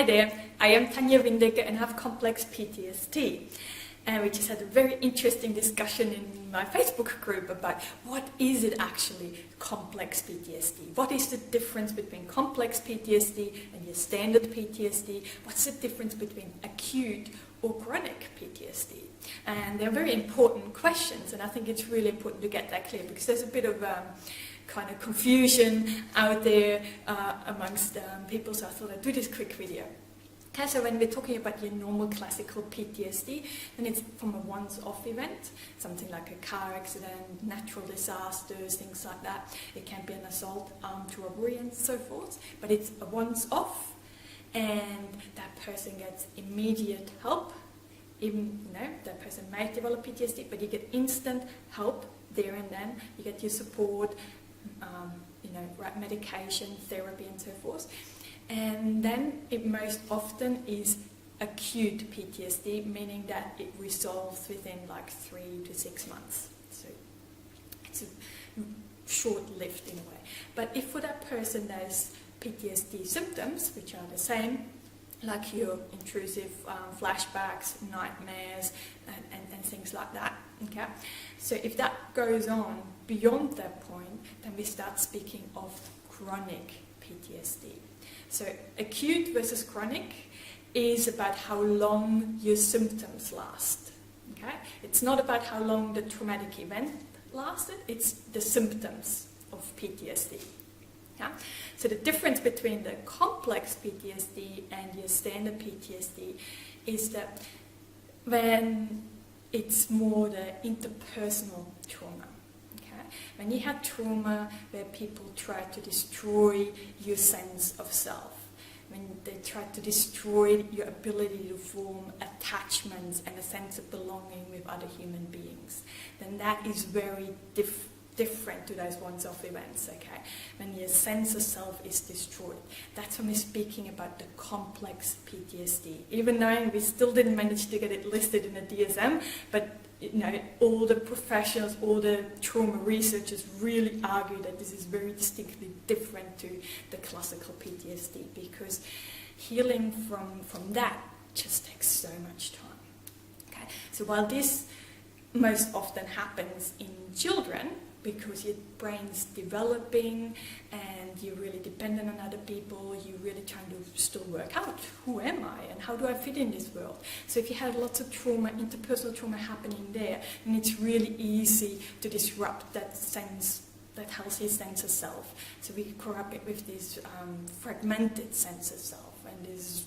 Hi there, I am Tanya Windecker and have complex PTSD. And we just had a very interesting discussion in my Facebook group about what is it actually complex PTSD? What is the difference between complex PTSD and your standard PTSD? What's the difference between acute or chronic PTSD? And they're very important questions, and I think it's really important to get that clear because there's a bit of kind of confusion out there amongst people, so I thought I'd do this quick video. Okay, so when we're talking about your normal classical PTSD, then it's from a once-off event, something like a car accident, natural disasters, things like that. It can be an assault, armed robbery and so forth, but it's a once-off, and that person gets immediate help. Even, that person may develop PTSD, but you get instant help there and then. You get your support, right medication, therapy and so forth. And then it most often is acute PTSD, meaning that it resolves within like 3 to 6 months. So it's short-lived in a way. But if for that person there's PTSD symptoms, which are the same, like your intrusive flashbacks, nightmares, and things like that. Okay, so if that goes on beyond that point, then we start speaking of chronic PTSD. So acute versus chronic is about how long your symptoms last. Okay, it's not about how long the traumatic event lasted; it's the symptoms of PTSD. Yeah? So the difference between the complex PTSD and your standard PTSD is that when it's more the interpersonal trauma. Okay? When you have trauma where people try to destroy your sense of self, when they try to destroy your ability to form attachments and a sense of belonging with other human beings, then that is very different to those once-off events, okay? When your sense of self is destroyed. That's when we're speaking about the complex PTSD. Even though we still didn't manage to get it listed in the DSM, but all the professionals, all the trauma researchers really argue that this is very distinctly different to the classical PTSD because healing from that just takes so much time. Okay? So while this most often happens in children, because your brain's developing and you're really dependent on other people, you're really trying to still work out, who am I and how do I fit in this world? So if you have lots of trauma, interpersonal trauma happening there, then it's really easy to disrupt that sense, that healthy sense of self. So we corrupt it with this fragmented sense of self and this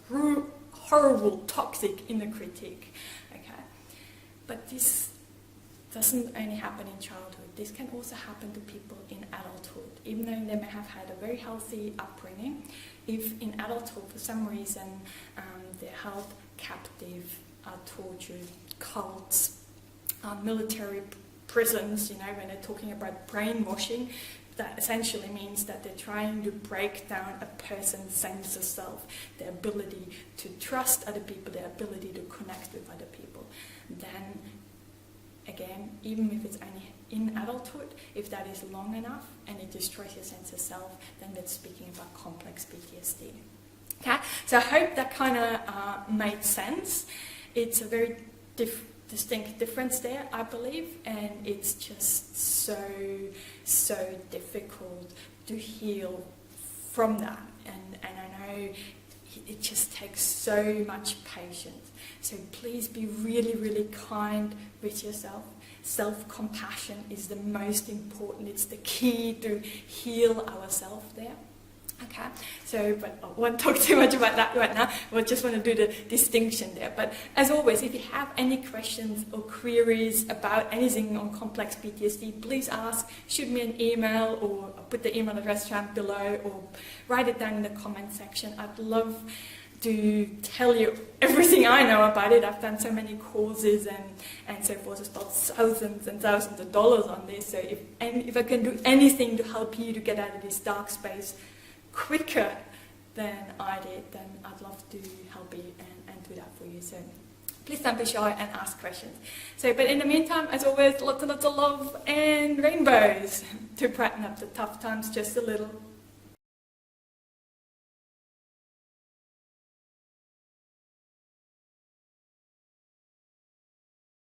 horrible, toxic inner critique. Okay? But this doesn't only happen in childhood. This can also happen to people in adulthood, even though they may have had a very healthy upbringing. If in adulthood, for some reason, they're held captive, are tortured, cults, military prisons, when they're talking about brainwashing, that essentially means that they're trying to break down a person's sense of self, their ability to trust other people, their ability to connect with other people. Then again, even if it's only in adulthood, if that is long enough and it destroys your sense of self, then that's speaking about complex PTSD. Okay, so I hope that kind of made sense. It's a very distinct difference there, I believe, and it's just so difficult to heal from that. And I know it just takes so much patience. So please be really, really kind with yourself. Self-compassion is the most important. It's the key to heal ourselves there. Okay, so, but I won't talk too much about that right now. I just want to do the distinction there. But as always, if you have any questions or queries about anything on complex PTSD, please ask, shoot me an email or I'll put the email address down below or write it down in the comment section. I'd love to tell you everything I know about it. I've done so many courses and so forth. I spent thousands and thousands of dollars on this. So if I can do anything to help you to get out of this dark space quicker than I did, then I'd love to help you and do that for you. So please don't be shy and ask questions. So, but in the meantime, as always, lots and lots of love and rainbows to brighten up the tough times just a little.